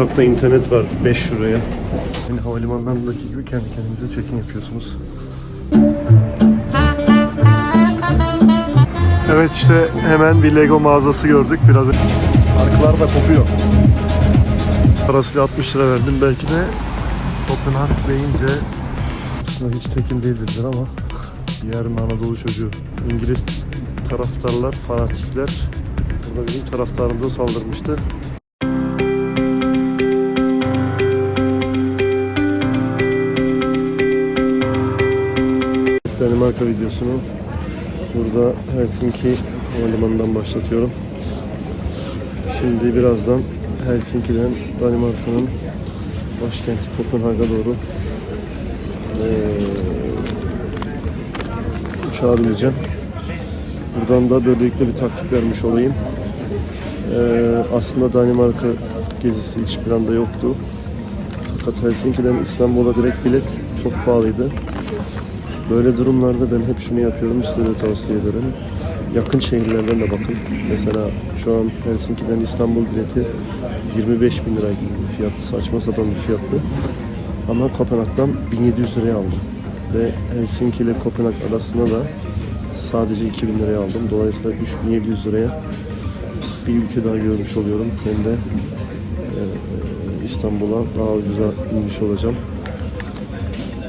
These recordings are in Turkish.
Uçakta internet var 5 euroya. Yani havalimanlarındaki gibi kendi kendinize check-in yapıyorsunuz. Evet işte hemen bir Lego mağazası gördük. Biraz arkalar da kopuyor. Parasıyla 60 lira verdim. Belki de Kopenhag deyince aslında hiç tekin değil dediler ama yarın Anadolu çocuğu. İngiliz taraftarlar, fanatikler burada bizim taraftarımıza saldırmıştı. Danimarka videosunu burada Helsinki havalimanından başlatıyorum. Şimdi birazdan Helsinki'den Danimarka'nın başkenti Kopenhag'a doğru uçağa bineceğim. Buradan da böylelikle bir taktik vermiş olayım. Aslında Danimarka gezisi hiç planda yoktu. Fakat Helsinki'den İstanbul'a direkt bilet çok pahalıydı. Böyle durumlarda ben hep şunu yapıyorum, size de tavsiye ederim. Yakın şehirlerden de bakın. Mesela şu an Helsinki'den İstanbul bileti 25 bin lira gibi bir fiyat. Saçma sapan bir fiyattı. Ama Kopenhag'dan 1700 liraya aldım. Ve Helsinki ile Kopenhag arasında da sadece 2000 liraya aldım. Dolayısıyla 3700 liraya bir ülke daha görmüş oluyorum. Hem de İstanbul'a daha ucuza inmiş olacağım.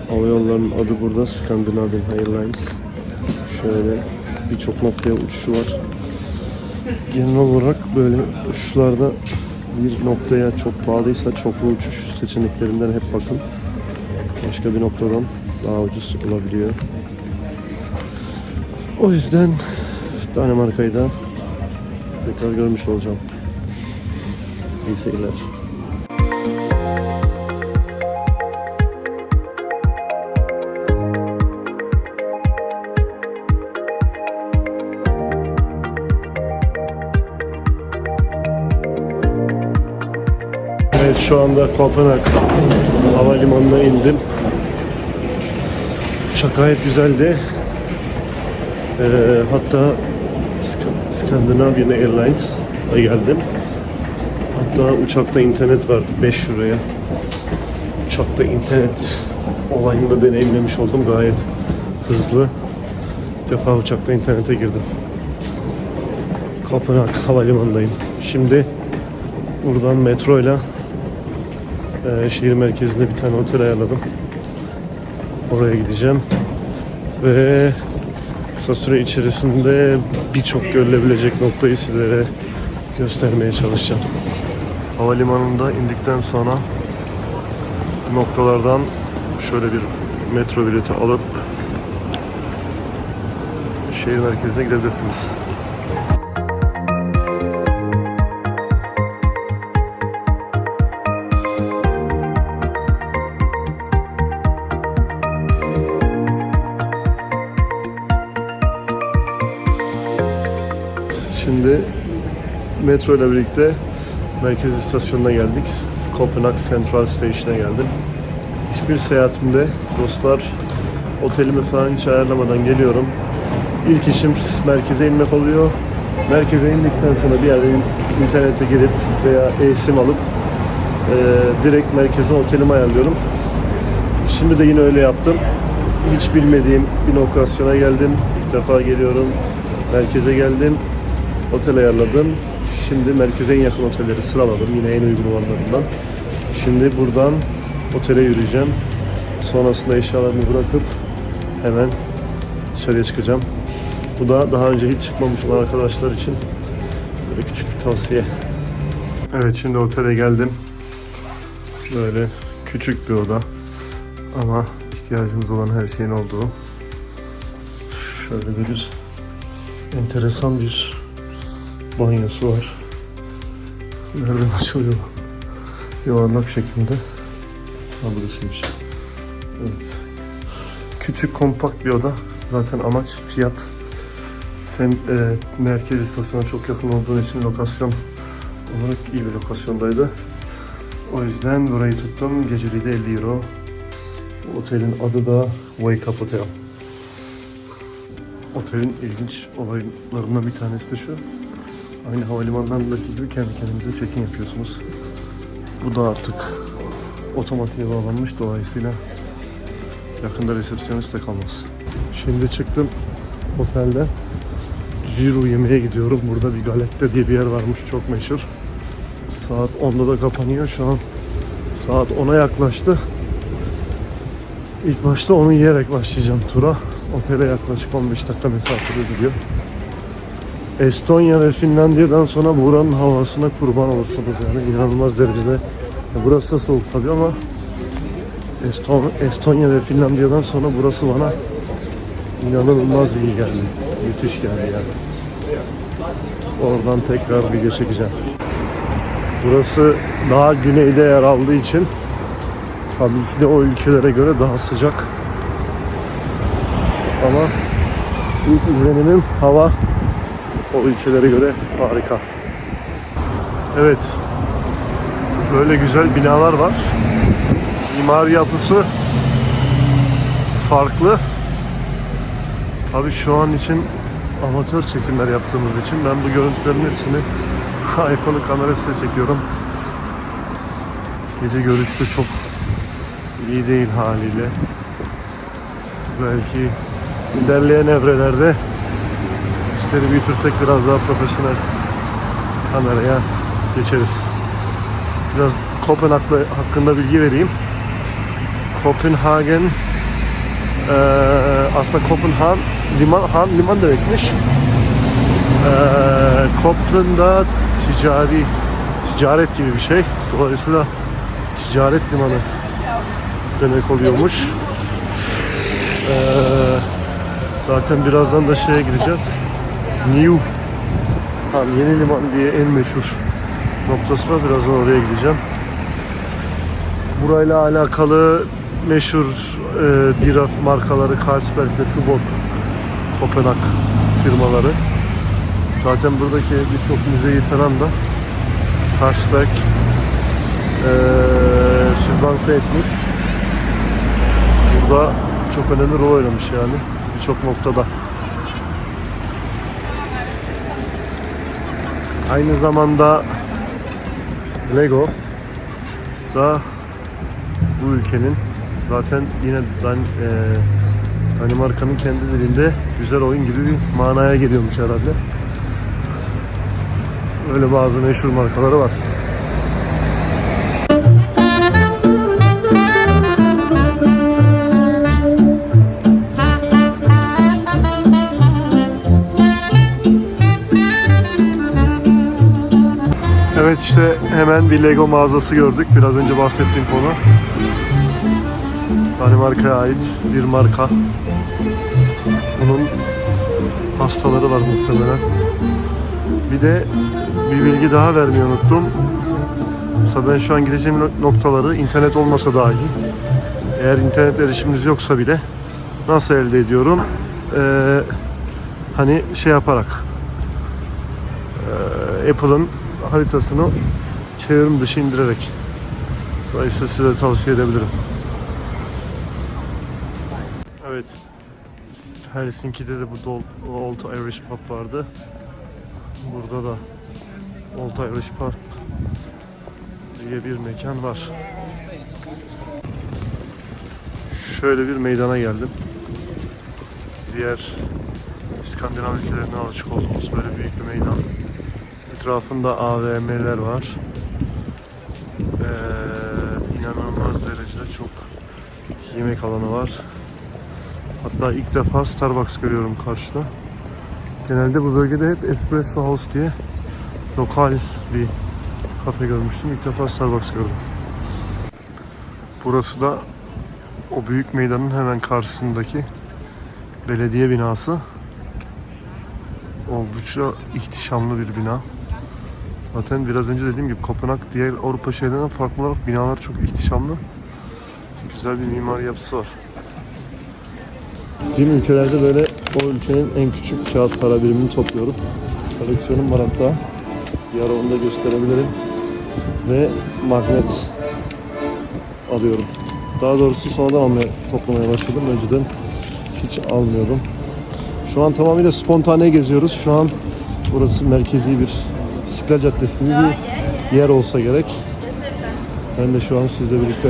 Havayollarının adı burada Scandinavian Airlines. Şöyle birçok noktaya uçuşu var. Genel olarak böyle uçuşlarda bir noktaya çok pahalıysa çoklu uçuş seçeneklerinden hep bakın. Başka bir noktadan daha ucuz olabiliyor. O yüzden Danimarka'yı da tekrar görmüş olacağım. İyi seyirler. Evet, şu anda Kopenhag havalimanına indim. Uçak gayet güzeldi. Hatta Scandinavian Airlines'a geldim. Hatta uçakta internet var 5 euroya. Uçakta internet olayını da deneyimlemiş oldum. Gayet hızlı. İlk defa uçakta internete girdim. Kopenhag havalimanındayım. Şimdi buradan metroyla şehir merkezinde bir tane otel ayarladım. Oraya gideceğim. Ve kısa süre içerisinde birçok görülebilecek noktayı sizlere göstermeye çalışacağım. Havalimanında indikten sonra noktalardan şöyle bir metro bileti alıp şehir merkezine gidebilirsiniz. Şimdi metro ile birlikte merkez istasyonuna geldik. Kopenhag Central Station'a geldim. Hiçbir seyahatimde dostlar otelimi falan hiç ayarlamadan geliyorum. İlk işim merkeze inmek oluyor. Merkeze indikten sonra bir yerde internete girip veya e-sim alıp direkt merkeze otelimi ayarlıyorum. Şimdi de yine öyle yaptım. Hiç bilmediğim bir lokasyona geldim. İlk defa geliyorum. Merkeze geldim. Otel ayarladım. Şimdi merkeze en yakın otelleri sıraladım. Yine en uygun olanlarından. Şimdi buradan otele yürüyeceğim. Sonrasında eşyalarımı bırakıp hemen dışarıya çıkacağım. Bu da daha önce hiç çıkmamış olan arkadaşlar için böyle küçük bir tavsiye. Evet, şimdi otele geldim. Böyle küçük bir oda. Ama ihtiyacımız olan her şeyin olduğu. Şöyle bir enteresan bir banyosu var. Nereden açılıyor? Yuvarlak şeklinde. Ha, burasıymış. Evet. Küçük, kompakt bir oda. Zaten amaç fiyat. Sen merkez istasyona çok yakın olduğun için lokasyon olarak iyi bir lokasyondaydı. O yüzden burayı tuttum. Geceliği de 50 euro. Otelin adı da Wake Up Hotel. Otelin ilginç olaylarından bir tanesi de şu. Aynı havalimanlarındaki gibi kendi kendinize check-in yapıyorsunuz. Bu da artık otomatiğe bağlanmış, dolayısıyla yakında resepsiyonist de kalmaz. Şimdi çıktım otelde. Giro yemeğe gidiyorum. Burada bir Galette diye bir yer varmış, çok meşhur. Saat 10'da da kapanıyor. Şu an saat 10'a yaklaştı. İlk başta onu yiyerek başlayacağım tura. Otele yaklaşık 15 dakika mesafede gidiyor. Estonya ve Finlandiya'dan sonra buranın havasına kurban olursunuz yani, inanılmaz derecede. Burası da soğuk tabii ama Estonya ve Finlandiya'dan sonra burası bana inanılmaz iyi geldi. Müthiş geldi yani. Oradan tekrar video çekeceğim. Burası daha güneyde yer aldığı için tabii ki de o ülkelere göre daha sıcak. Ama ilk izlenimim hava o ülkelere göre harika. Evet. Böyle güzel binalar var. Mimari yapısı farklı. Tabii şu an için amatör çekimler yaptığımız için ben bu görüntülerin hepsini iPhone'un kamerasıyla çekiyorum. Gece görüşte çok iyi değil haliyle. Belki ilerleyen evrelerde işleri büyütürsek biraz daha profesyonel kameraya geçeriz. Biraz Kopenhag hakkında bilgi vereyim. Kopenhagen aslında Kopenhag liman demekmiş. Kopenhag da ticaret gibi bir şey. Dolayısıyla ticaret limanı demek oluyormuş. Zaten birazdan da şeye gideceğiz. Yeni liman diye en meşhur noktası var. Birazdan oraya gideceğim. Burayla alakalı meşhur bira markaları Carlsberg ve Tuborg, Kopenhag firmaları. Zaten buradaki birçok müzeyi falan da Carlsberg sübvanse etmiş. Burada çok önemli rol oynamış yani birçok noktada. Aynı zamanda Lego da bu ülkenin, zaten yine Danimarka'nın kendi dilinde güzel oyun gibi bir manaya geliyormuş herhalde. Öyle bazı meşhur markaları var. Evet, işte hemen bir Lego mağazası gördük. Biraz önce bahsettiğim konu. Danimarka'ya ait bir marka. Bunun hastaları var muhtemelen. Bir de bir bilgi daha vermeyi unuttum. Mesela ben şu an gideceğim noktaları internet olmasa dahi, eğer internet erişiminiz yoksa bile nasıl elde ediyorum? Hani şey yaparak Apple'ın haritasını çevrim dışı indirerek. Dolayısıyla size de tavsiye edebilirim. Evet. Helsinki'de de bu Old Irish Pub vardı. Burada da Old Irish Pub diye bir mekan var. Şöyle bir meydana geldim. Diğer İskandinav ülkelerine alışık olduğumuz böyle büyük bir meydan. Etrafında AVM'ler var. İnanılmaz derecede çok yemek alanı var. Hatta ilk defa Starbucks görüyorum karşıda. Genelde bu bölgede hep Espresso House diye lokal bir kafe görmüştüm. İlk defa Starbucks gördüm. Burası da o büyük meydanın hemen karşısındaki belediye binası. Oldukça ihtişamlı bir bina. Zaten biraz önce dediğim gibi Kopenhag diğer Avrupa şehirlerinden farklı olarak binalar çok ihtişamlı. Güzel bir mimari yapısı var. Gittiğim ülkelerde böyle o ülkenin en küçük kağıt para birimini topluyorum. Koleksiyonum var hatta. Bir ara onu da gösterebilirim. Ve magnet alıyorum. Daha doğrusu sonradan toplamaya başladım. Önceden hiç almıyordum. Şu an tamamıyla spontane geziyoruz. Şu an burası merkezi bir İstiklal Caddesi gibi bir yer olsa gerek. Ben de şu an sizle birlikte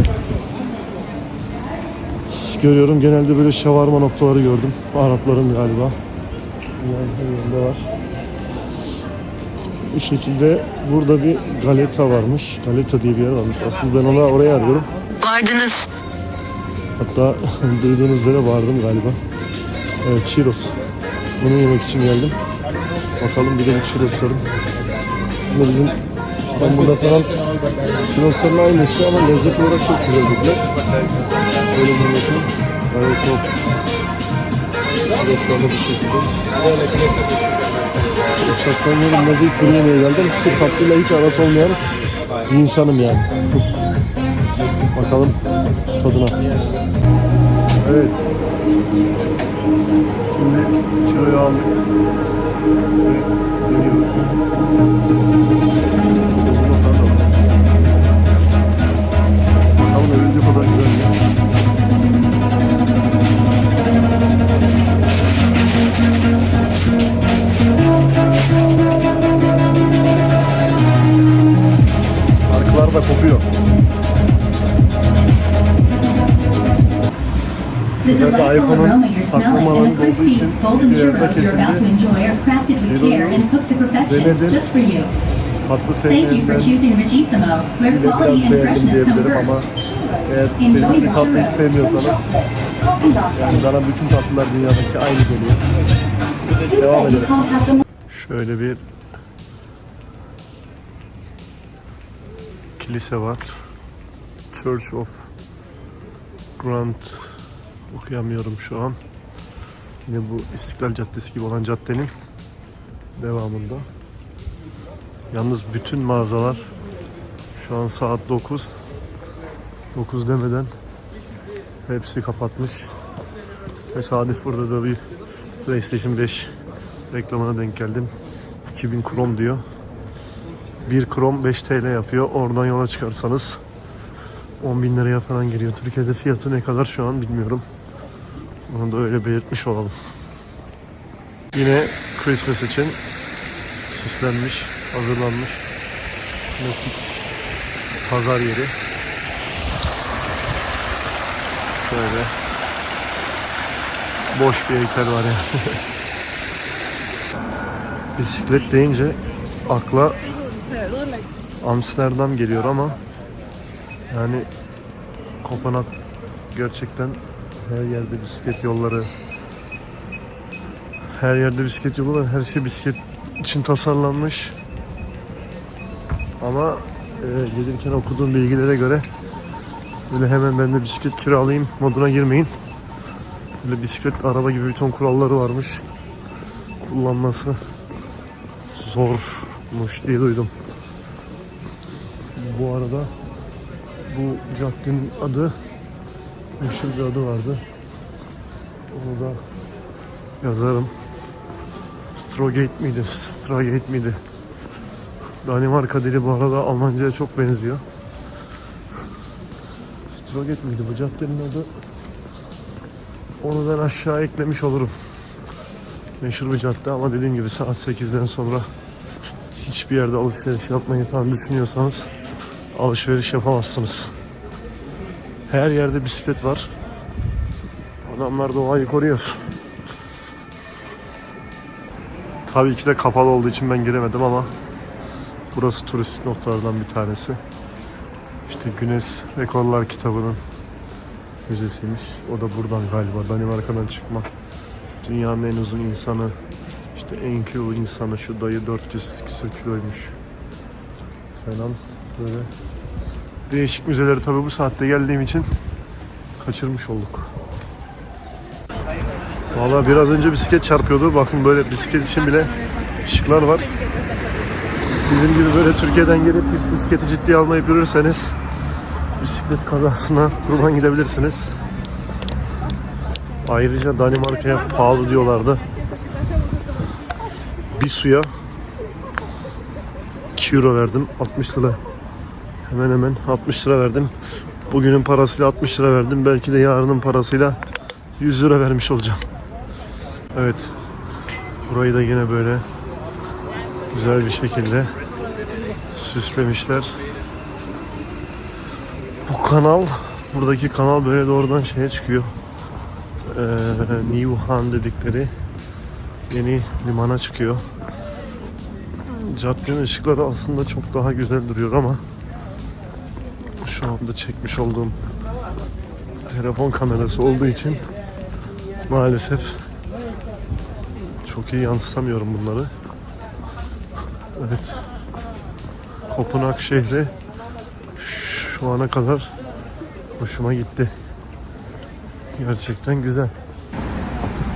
görüyorum. Genelde böyle şavarma noktaları gördüm. Arapların galiba. Dünyanın her yerinde var. Bu şekilde burada bir galeta varmış. Galeta diye bir yer varmış. Asıl ben oraya arıyorum. Vardınız. Hatta duyduğunuz üzere vardım galiba. Evet, churros. Bunu yemek için geldim. Bakalım bir de bir churroslarım. Aslında bizim İstanbul'da falan churrosların aynısı ama lezzet olarak çok güzel dediler. Böyle bir bakın. Gayet top. Churroslarla bu şekilde. Uçaktan yerimde ilk bunu yemeye geldim. Ki tatlıyla hiç arası olmayan bir insanım yani. Bakalım tadına. Evet. Şimdi çiroyu aldık. Deniyoruz. Bakalım övüldüğü kadar güzel mi? Şarkılar da kopuyor. The delightful aroma you're smelling and the crispy golden churros you're about to enjoy are crafted with care and cooked to perfection just for you. Tatlı Thank you for sevmeyenler choosing Regissimo, where bile quality biraz and beğendim freshness come diyebilirim ama first. eğer benim bir tatlıyı sevmiyorsanız yani bana bütün tatlılar dünyadaki aynı geliyor. You Devam said you edelim. can't have them. Şöyle bir kilise var. Church of Grand, okuyamıyorum şu an. Yine bu İstiklal Caddesi gibi olan caddenin devamında. Yalnız bütün mağazalar şu an saat 9. 9 demeden hepsi kapatmış. Tesadüf burada da bir PlayStation 5 reklamına denk geldim. 2000 krom diyor. 1 krom 5 TL yapıyor. Oradan yola çıkarsanız 10.000 liraya falan geliyor. Türkiye'de fiyatı ne kadar şu an bilmiyorum. Onu da öyle belirtmiş olalım. Yine Christmas için süslenmiş, hazırlanmış klasik pazar yeri. Şöyle boş bir heykel var yani. Bisiklet deyince akla Amsterdam geliyor ama yani Kopenhag gerçekten her yerde bisiklet yolları, her yerde bisiklet yolu var, her şey bisiklet için tasarlanmış. Ama gelirken okuduğum bilgilere göre böyle hemen ben de bisiklet kiralayayım moduna girmeyin. Böyle bisiklet araba gibi bir ton kuralları varmış. Kullanması zormuş diye duydum. Bu arada bu caddenin adı, meşhur bir adı vardı. Onu da yazarım. Strogate miydi? Stragate miydi? Danimarka dili bu arada Almanca'ya çok benziyor. Strogate miydi bu caddenin adı? Onu ben aşağı eklemiş olurum. Meşhur bir cadde ama dediğim gibi saat 8'den sonra hiçbir yerde alışveriş yapmayı falan düşünüyorsanız alışveriş yapamazsınız. Her yerde bisiklet var. Adamlar doğayı koruyor. Tabii ki de kapalı olduğu için ben giremedim ama burası turistik noktalardan bir tanesi. İşte Guinness Rekorlar kitabının müzesiymiş. O da buradan galiba, Danimarka'dan çıkma. Dünyanın en uzun insanı, işte en kilo insanı şu dayı 400 küsur kiloymuş falan. Böyle değişik müzeleri tabii bu saatte geldiğim için kaçırmış olduk. Vallahi biraz önce bisiklet çarpıyordu. Bakın böyle bisiklet için bile ışıklar var. Bizim gibi böyle Türkiye'den gelip bisikleti ciddiye almayıp yürürseniz bisiklet kazasına kurban gidebilirsiniz. Ayrıca Danimarka'ya pahalı diyorlardı. Bir suya 2 euro verdim. 60 lira. Hemen hemen 60 lira verdim. Bugünün parasıyla 60 lira verdim. Belki de yarının parasıyla 100 lira vermiş olacağım. Evet. Burayı da yine böyle güzel bir şekilde süslemişler. Bu kanal, buradaki kanal böyle doğrudan şeye çıkıyor. New Han dedikleri yeni limana çıkıyor. Caddenin ışıkları aslında çok daha güzel duruyor ama şu anda çekmiş olduğum telefon kamerası olduğu için maalesef çok iyi yansıtamıyorum bunları. Evet. Kopenhag şehri şu ana kadar hoşuma gitti. Gerçekten güzel.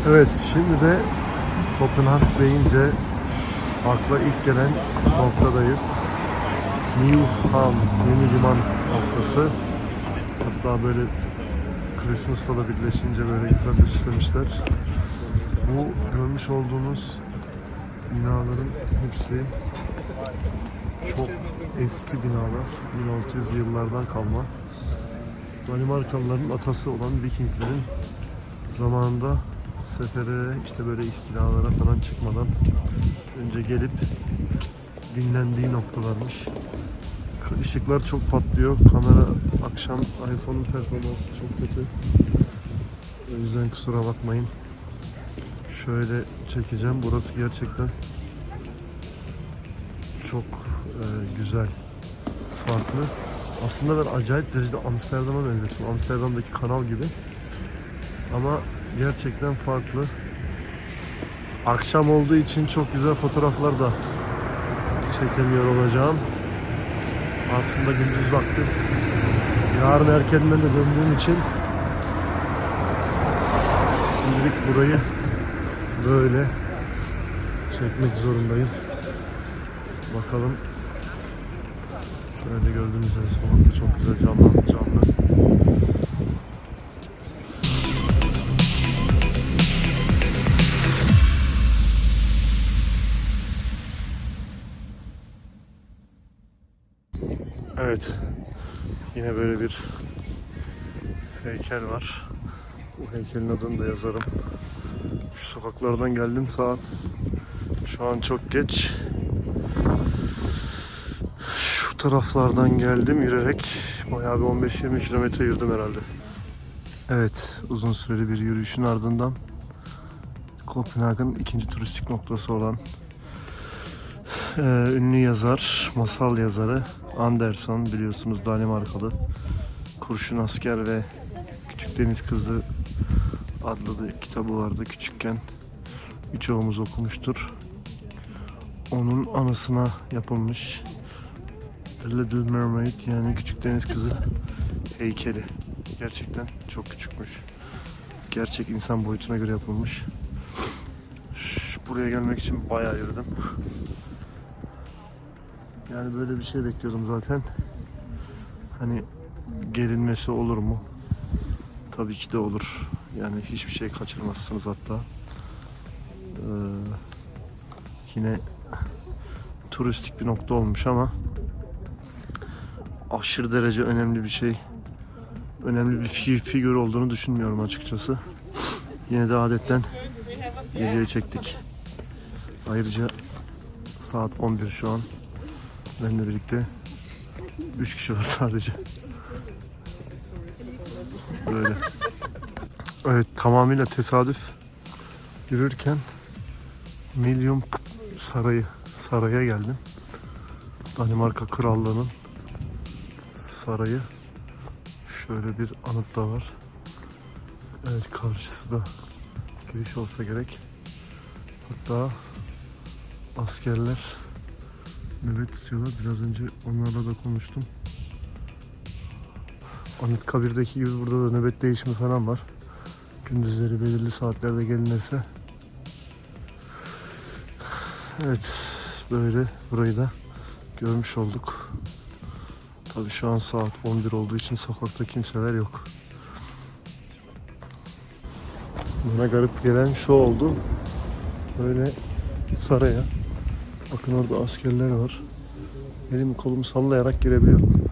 Evet, şimdi de Kopenhag deyince akla ilk gelen noktadayız. New Han, yeni liman noktası. Hatta böyle Christmas'la da birleşince böyle güzel süslemişler. Bu görmüş olduğunuz binaların hepsi çok eski binalar. 1600 yıllardan kalma. Danimarkalıların atası olan Vikinglerin zamanında sefere, işte böyle istilalara falan çıkmadan önce gelip dinlendiği noktalarmış. Işıklar çok patlıyor. Kamera akşam, iPhone'un performansı çok kötü. O yüzden kusura bakmayın. Şöyle çekeceğim. Burası gerçekten çok güzel, farklı. Aslında ben acayip derecede Amsterdam'a benzettim. Amsterdam'daki kanal gibi. Ama gerçekten farklı. Akşam olduğu için çok güzel fotoğraflar da çekemiyor olacağım. Aslında gündüz vakti. Yarın erkenden de döndüğüm için şimdilik burayı böyle çekmek zorundayım. Bakalım. Şöyle gördüğünüz üzere sokakta çok güzel canlı. Evet. Yine böyle bir heykel var. Bu heykelin adını da yazarım. Şu sokaklardan geldim, saat şu an çok geç. Şu taraflardan geldim yürüyerek. Bayağı bir 15-20 kilometre yürüdüm herhalde. Evet, uzun süreli bir yürüyüşün ardından Kopenhag'ın ikinci turistik noktası olan ünlü yazar, masal yazarı Andersen, biliyorsunuz Danimarkalı. Kurşun Asker ve Küçük Deniz Kızı adlı da kitabı vardı küçükken. Birçoğumuz okumuştur. Onun anısına yapılmış The Little Mermaid, yani Küçük Deniz Kızı heykeli. Gerçekten çok küçükmüş. Gerçek insan boyutuna göre yapılmış. Buraya gelmek için bayağı yürüdüm. Yani böyle bir şey bekliyordum zaten. Hani gelinmesi olur mu? Tabii ki de olur. Yani hiçbir şey kaçırmazsınız hatta. Yine turistik bir nokta olmuş ama aşırı derece önemli bir şey. Önemli bir figür olduğunu düşünmüyorum açıkçası. Yine de adetten videoyu çektik. Ayrıca saat 11 şu an. Benimle birlikte 3 kişi var sadece. Böyle. Evet, tamamıyla tesadüf. Yürürken Milyum saraya geldim. Danimarka Krallığı'nın sarayı. Şöyle bir anıt da var. Evet, karşısı da giriş olsa gerek. Hatta askerler nöbet tutuyorlar. Biraz önce onlarla da konuştum. Anıtkabir'deki gibi burada da nöbet değişimi falan var. Gündüzleri belirli saatlerde gelinirse. Evet, böyle burayı da görmüş olduk. Tabii şu an saat 11 olduğu için sokakta kimseler yok. Bana garip gelen şu oldu. Böyle saraya. Bakın orada askerler var. Elimi kolumu sallayarak girebiliyorum.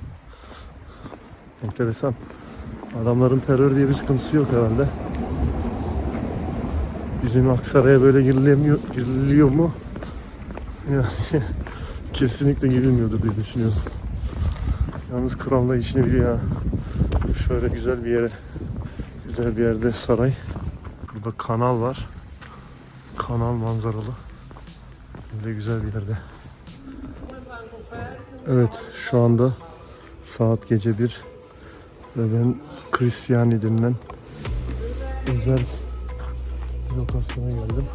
Enteresan. Adamların terör diye bir sıkıntısı yok herhalde. Bizim Aksaray'a böyle giriliyor mu? Yani kesinlikle girilmiyordur diye düşünüyorum. Yalnız kral da işini biliyor ha. Şöyle güzel bir yere, güzel bir yerde saray. Burada kanal var. Kanal manzaralı. Böyle güzel bir yerde. Evet, şu anda saat gece 1 ve ben Cristiani denilen özel bir lokasyona geldim.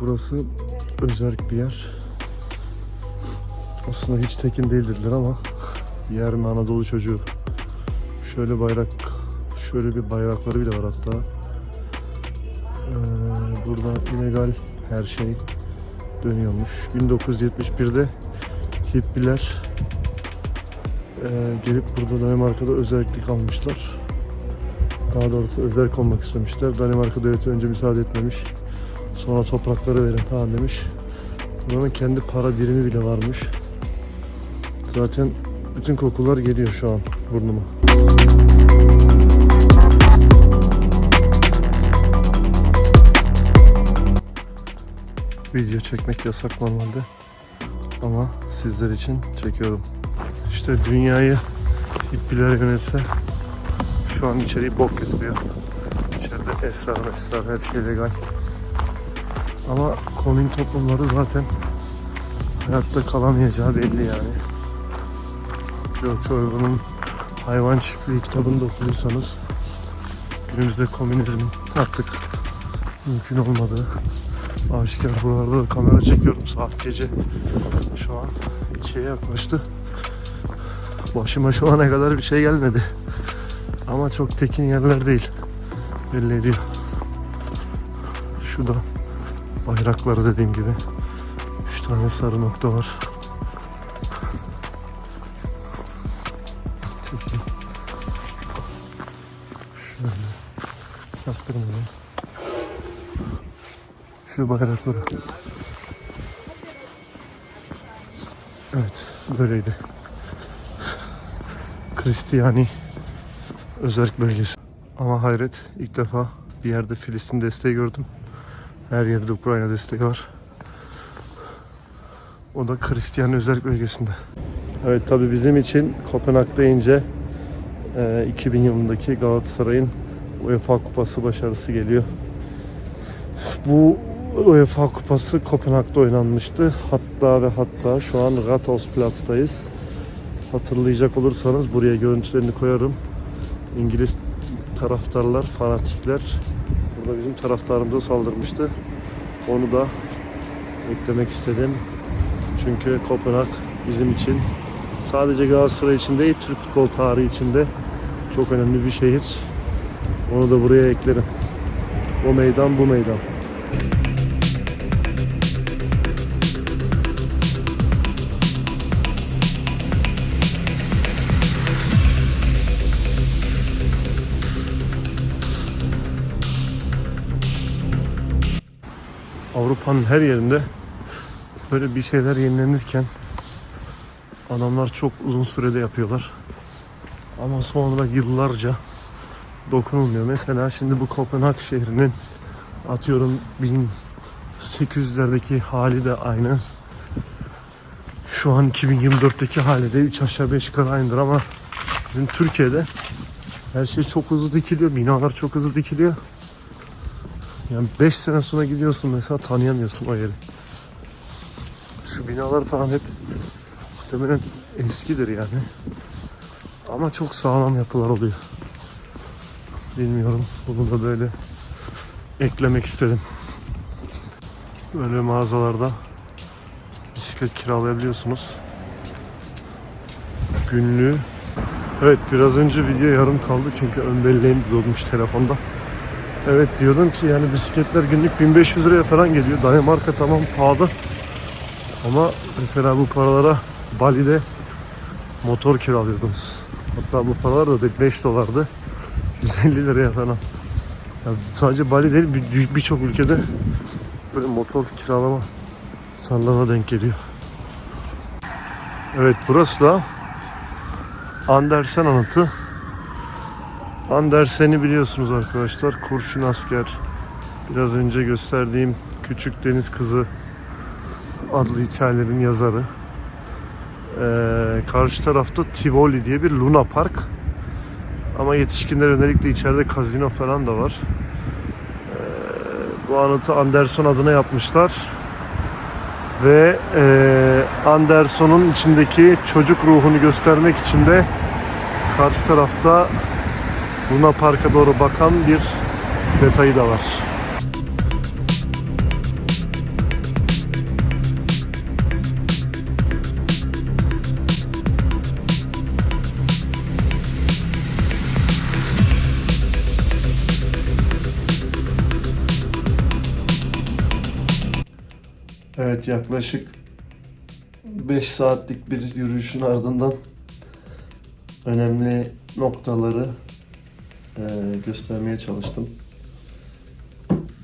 Burası özel bir yer. Aslında hiç tekin değil dediler ama yer mi Anadolu çocuğu. Şöyle bayrak, şöyle bir bayrakları bile var hatta. Burada illegal her şey dönüyormuş. 1971'de hippiler gelip burada Danimarka'da özellik almışlar. Daha doğrusu özellik olmak istemişler. Danimarka devleti önce müsaade etmemiş. Sonra toprakları verin falan demiş. Buranın kendi para birimi bile varmış. Zaten bütün kokular geliyor şu an burnuma. Video çekmek yasak normalde. Ama sizler için çekiyorum. İşte dünyayı hippiler yönetse şu an içeriği bok getiriyor. İçeride esrar her şey legal. Ama komün toplumları zaten hayatta kalamayacağı belli yani. George Orwell'ın Hayvan Çiftliği kitabını okursanız günümüzde komünizmin artık mümkün olmadığı aşikar. Buralarda da kamera çekiyorum, saat gece şu an 2'ye yaklaştı. Başıma şu ana kadar bir şey gelmedi ama çok tekin yerler değil, belli ediyor. Şu da bayrakları dediğim gibi 3 tane sarı nokta var. Çekeyim. Şöyle yaptırmayalım. Şu bayrakları. Evet, böyleydi. Cristiani özerk bölgesi. Ama hayret, ilk defa bir yerde Filistin desteği gördüm. Her yerde Ukrayna desteği var. O da Cristiani özerk bölgesinde. Evet, tabii bizim için Kopenhag deyince 2000 yılındaki Galatasaray'ın UEFA Kupası başarısı geliyor. Bu UEFA Kupası Kopenhag'da oynanmıştı. Hatta şu an Rathosplatz'tayız. Hatırlayacak olursanız buraya görüntülerini koyarım. İngiliz taraftarlar, fanatikler burada bizim taraftarımıza saldırmıştı. Onu da eklemek istedim. Çünkü Kopenhag bizim için sadece Galatasaray için değil, Türk futbol tarihi için de çok önemli bir şehir. Onu da buraya eklerim. O meydan bu meydan. Avrupa'nın her yerinde böyle bir şeyler yenilenirken adamlar çok uzun sürede yapıyorlar. Ama sonra yıllarca dokunulmuyor. Mesela şimdi bu Kopenhag şehrinin atıyorum 1800'lerdeki hali de aynı. Şu an 2024'teki hali de 3 aşağı 5 yukarı aynıdır ama bizim Türkiye'de her şey çok hızlı dikiliyor. Binalar çok hızlı dikiliyor. Yani 5 sene sonra gidiyorsun mesela, tanıyamıyorsun o yeri. Şu binalar falan hep muhtemelen eskidir yani. Ama çok sağlam yapılar oluyor. Bilmiyorum, bunu da böyle eklemek istedim. Böyle mağazalarda bisiklet kiralayabiliyorsunuz. Günlüğü. Evet, biraz önce video yarım kaldı çünkü ön belleğim dolmuş telefonda. Evet, diyordum ki yani bisikletler günlük 1500 liraya falan geliyor. Danimarka tamam pahalı. Ama mesela bu paralara Bali'de motor kiralıyordunuz. Hatta bu paralar da 5 dolardı. 150 liraya falan. Yani sadece Bali değil, birçok ülkede böyle motor kiralama sarılarına denk geliyor. Evet, burası da Andersen anıtı. Andersen'i biliyorsunuz arkadaşlar. Kurşun asker. Biraz önce gösterdiğim Küçük Deniz Kızı adlı hikayelerin yazarı. Karşı tarafta Tivoli diye bir Luna Park. Ama yetişkinler özellikle içeride kazino falan da var. Bu anıtı Anderson adına yapmışlar. Ve Anderson'un içindeki çocuk ruhunu göstermek için de karşı tarafta Luna Park'a doğru bakan bir detayı da var. Evet, yaklaşık 5 saatlik bir yürüyüşün ardından önemli noktaları göstermeye çalıştım.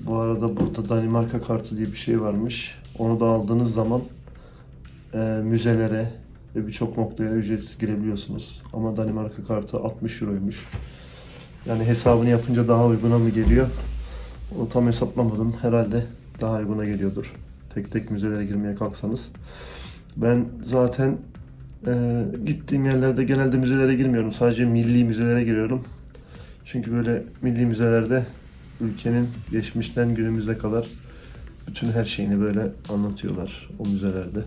Bu arada burada Danimarka kartı diye bir şey varmış. Onu da aldığınız zaman müzelere ve birçok noktaya ücretsiz girebiliyorsunuz. Ama Danimarka kartı 60 euroymuş. Yani hesabını yapınca daha uyguna mı geliyor? Onu tam hesaplamadım. Herhalde daha uyguna geliyordur. Tek tek müzelere girmeye kalksanız. Ben zaten gittiğim yerlerde genelde müzelere girmiyorum. Sadece milli müzelere giriyorum. Çünkü böyle milli müzelerde ülkenin geçmişten günümüze kadar bütün her şeyini böyle anlatıyorlar o müzelerde.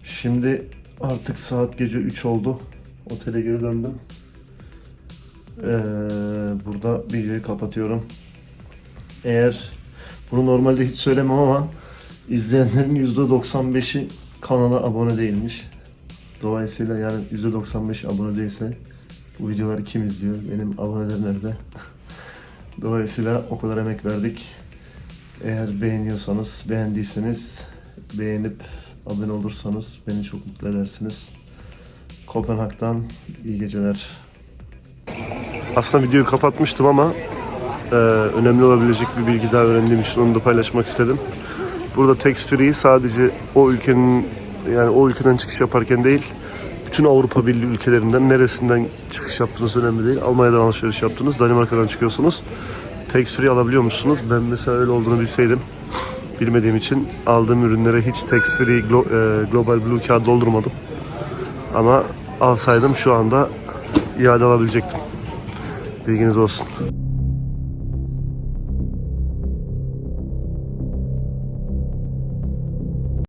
Şimdi artık saat gece 3 oldu. Otele geri döndüm. Burada videoyu kapatıyorum. Eğer bunu normalde hiç söylemem ama izleyenlerin %95'i kanala abone değilmiş. Dolayısıyla yani %95 abone değilse bu videoları kim izliyor? Benim aboneler nerede? Dolayısıyla o kadar emek verdik. Eğer beğendiyseniz beğenip abone olursanız beni çok mutlu edersiniz. Kopenhag'dan iyi geceler. Aslında videoyu kapatmıştım ama önemli olabilecek bir bilgi daha öğrendiğim için onu da paylaşmak istedim. Burada tax free sadece o ülkenin, yani o ülkeden çıkış yaparken değil, bütün Avrupa Birliği ülkelerinden neresinden çıkış yaptığınız önemli değil. Almanya'dan alışveriş yaptınız, Danimarka'dan çıkıyorsunuz. Tax free alabiliyormuşsunuz. Ben mesela öyle olduğunu bilseydim, bilmediğim için aldığım ürünlere hiç tax free Global Blue kağıt doldurmadım. Ama alsaydım şu anda iade alabilecektim. Bilginiz olsun.